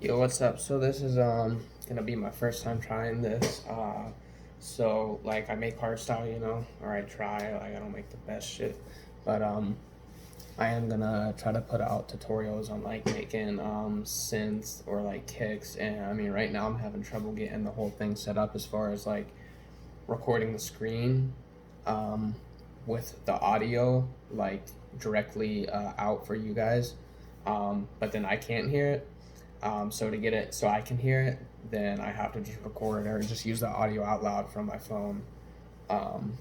Yo, what's up? So this is gonna be my first time trying this. So like I make hardstyle, or I try. Like I don't make the best shit, but I am gonna try to put out tutorials on like making synths or like kicks. And I mean, right now I'm having trouble getting the whole thing set up as far as like recording the screen with the audio like directly out for you guys. But then I can't hear it. So to get it so I can hear it, then I have to just record or just use the audio out loud from my phone. But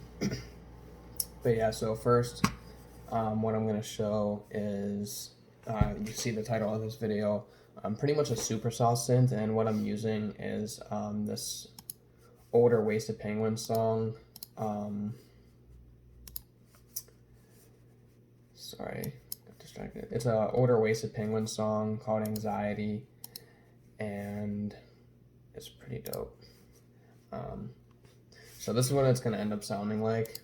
yeah, so first, what I'm gonna show is, you see the title of this video, pretty much a supersaw synth, and what I'm using is this older Wasted Penguin song. Sorry, got distracted. It's an older Wasted Penguin song called Anxiety, and it's pretty dope. So this is what it's gonna end up sounding like.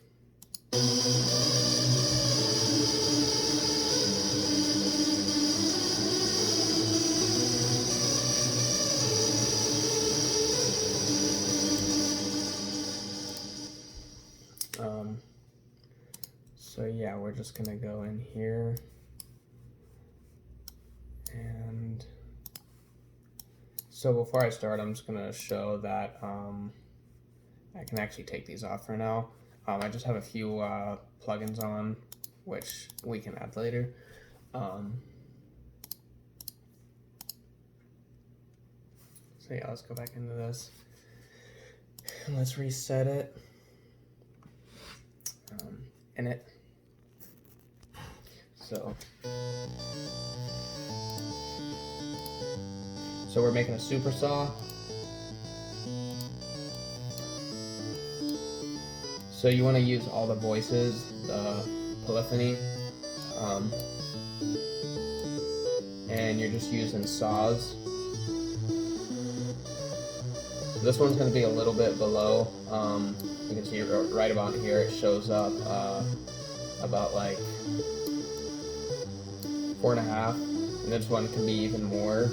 So yeah, we're just gonna go in here and so before I start, I'm just gonna show that I can actually take these off for now. I just have a few plugins on, which we can add later. So yeah, let's go back into this and let's reset it. In it. So we're making a supersaw. So you want to use all the voices, the polyphony, and you're just using saws. So this one's going to be a little bit below. You can see right about here it shows up about like 4.5, and this one can be even more.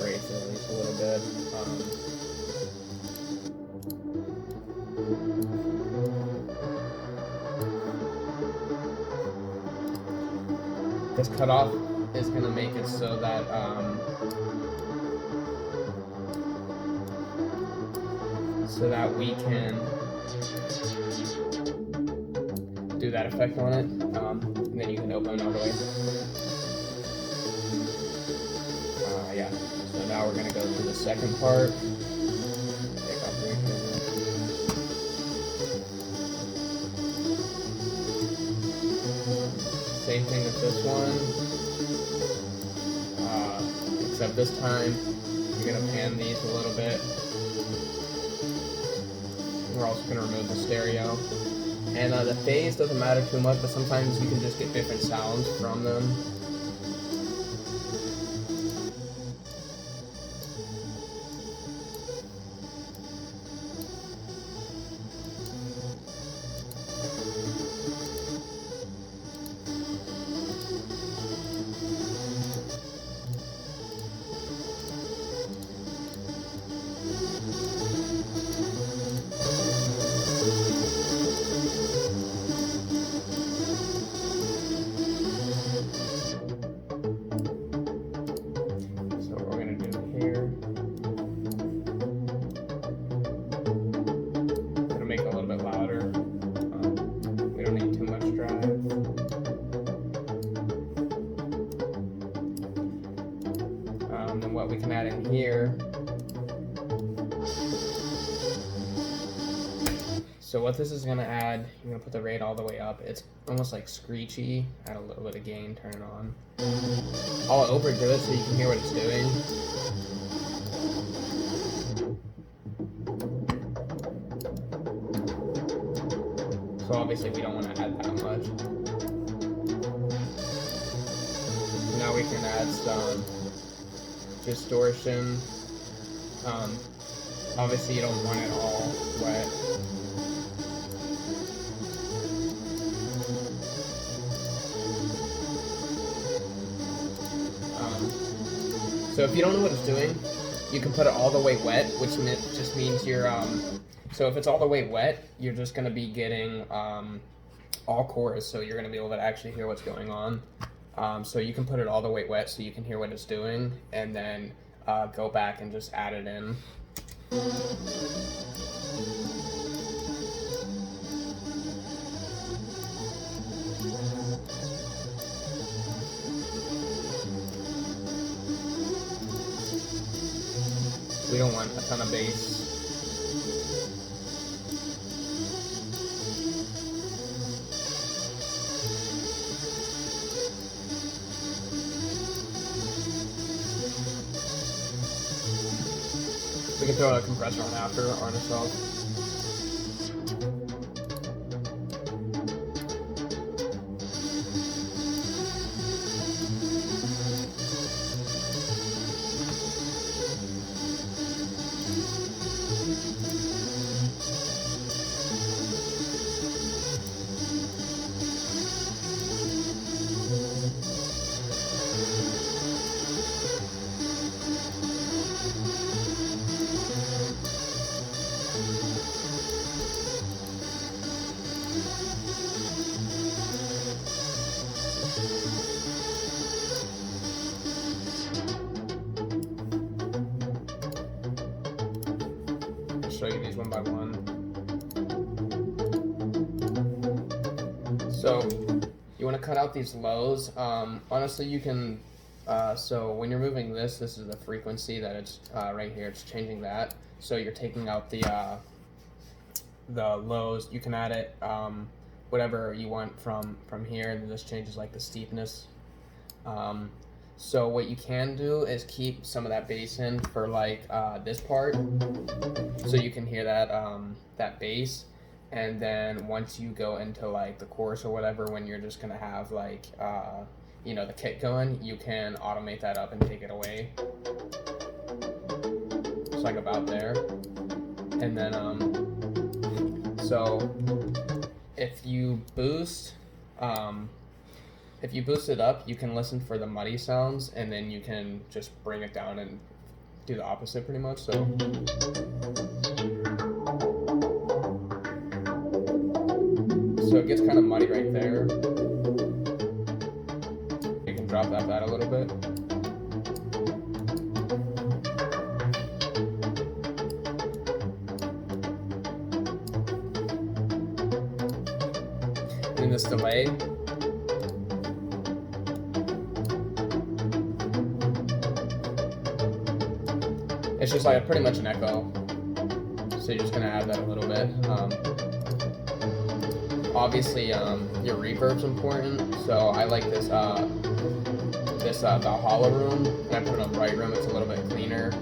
Raise it at least a little bit. This cutoff is going to make it so that we can do that effect on it, and then you can open it all the way. Yeah, so now we're going to go to the second part. Same thing with this one, except this time you're going to pan these a little bit. We're also going to remove the stereo. And the phase doesn't matter too much, but sometimes you can just get different sounds from them. Make it a little bit louder. We don't need too much drive. And what we can add in here. So what this is going to add, you're going to put the rate all the way up. It's almost like screechy. Add a little bit of gain, turn it on. I'll overdo it so you can hear what it's doing. So obviously we don't want to add that much. Now we can add some distortion Um, Obviously, you don't want it all wet. So if you don't know what it's doing, you can put it all the way wet, which just means you're. So if it's all the way wet, you're just gonna be getting all chorus, so you're gonna be able to actually hear what's going on. So you can put it all the way wet, so you can hear what it's doing, and then go back and just add it in. We don't want a ton of bass. We can throw a compressor on after on itself. Show you these one by one. So you want to cut out these lows. Honestly, you can. So when you're moving this is the frequency that it's right here. It's changing that. So you're taking out the lows. You can add it whatever you want from here. And this changes like the steepness. So what you can do is keep some of that bass in for like this part, so you can hear that that bass, and then once you go into like the chorus or whatever, when you're just gonna have like you know, the kick going, you can automate that up and take it away. It's like about there, and then so if you boost. If you boost it up, you can listen for the muddy sounds, and then you can just bring it down and do the opposite pretty much. So it gets kind of muddy right there. You can drop that a little bit. And then this delay. It's just like pretty much an echo, so you're just gonna add that a little bit. Obviously, your reverb's important, so I like this Valhalla room, and I put it on bright room. It's a little bit cleaner.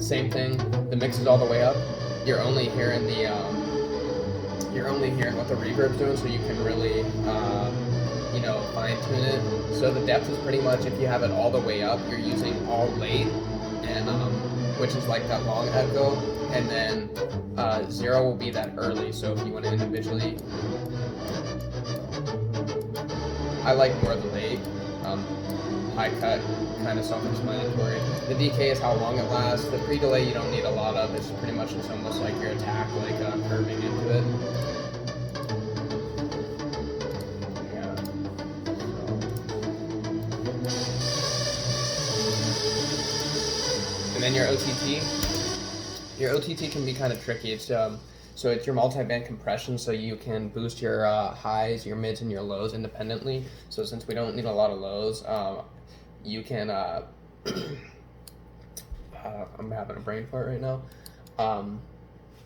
Same thing. The mix is all the way up. You're only hearing what the reverb's doing, so you can really you know, fine tune it. So the depth is pretty much, if you have it all the way up, you're using all late. And which is like that long echo, and then 0 will be that early. So if you want to individually, I like more of the late. High cut, kind of self-explanatory. The decay is how long it lasts. The pre-delay you don't need a lot of. It's pretty much just almost like your attack, like curving into it. And then your OTT can be kind of tricky. It's so it's your multi-band compression, so you can boost your highs, your mids, and your lows independently. So since we don't need a lot of lows, you can I'm having a brain fart right now.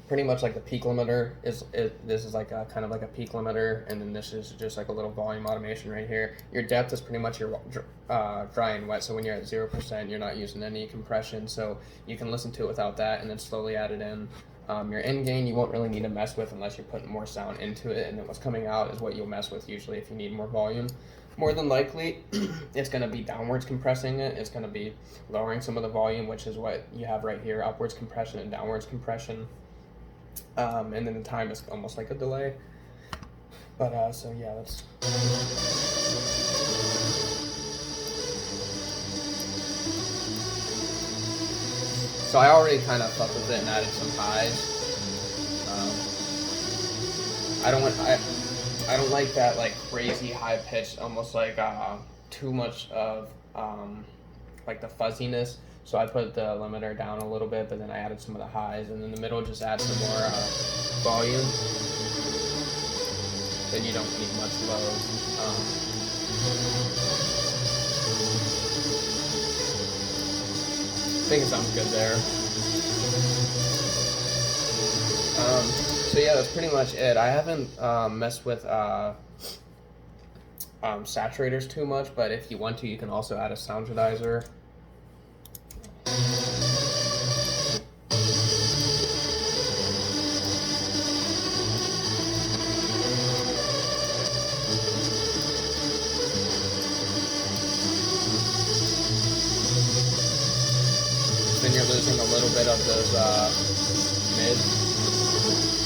Pretty much like the peak limiter this is like a kind of like a peak limiter, and then this is just like a little volume automation right here. Your depth is pretty much your dry and wet, so when you're at 0%, you're not using any compression, so you can listen to it without that and then slowly add it in. Your end gain you won't really need to mess with unless you're putting more sound into it, and then what's coming out is what you'll mess with usually if you need more volume. more than likely, it's going to be downwards compressing it. It's going to be lowering some of the volume, which is what you have right here, upwards compression and downwards compression. And then the time is almost like a delay. But, so yeah, let's... So I already kind of fucked with it and added some highs. I don't like that like crazy high pitch, almost like too much of like the fuzziness. So I put the limiter down a little bit, but then I added some of the highs, and in the middle just add some more volume. Then you don't need much low. I think it sounds good there. So yeah, that's pretty much it. I haven't messed with saturators too much, but if you want to, you can also add a sound anionizer. Then you're losing a little bit of those mids.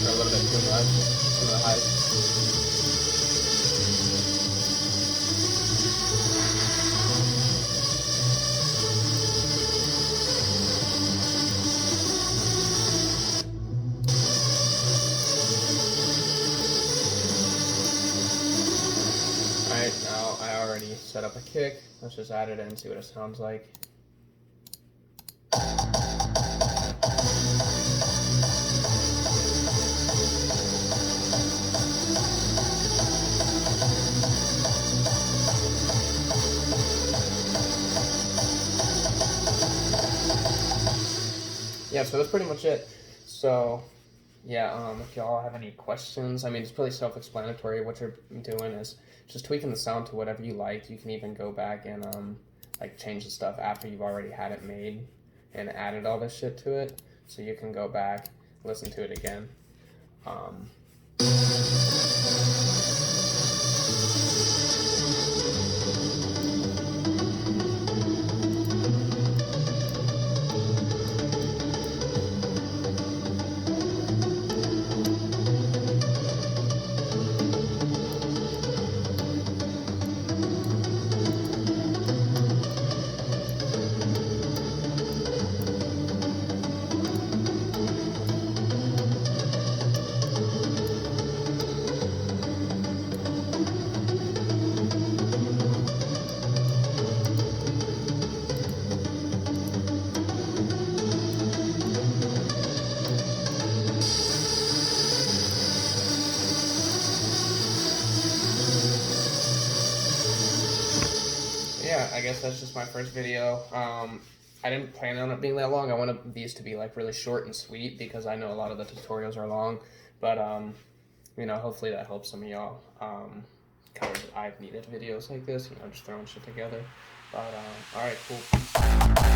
Or a little bit too much, some of the highs. Alright, now I already set up a kick. Let's just add it in and see what it sounds like. Yeah, so that's pretty much it. So, yeah, if y'all have any questions, I mean, it's pretty self-explanatory. What you're doing is just tweaking the sound to whatever you like. You can even go back and, like, change the stuff after you've already had it made and added all this shit to it. So you can go back, listen to it again. Yeah, I guess that's just my first video. I didn't plan on it being that long. I wanted these to be like really short and sweet because I know a lot of the tutorials are long. But, you know, hopefully that helps some of y'all. Because I've needed videos like this, you know, just throwing shit together. But, alright, cool.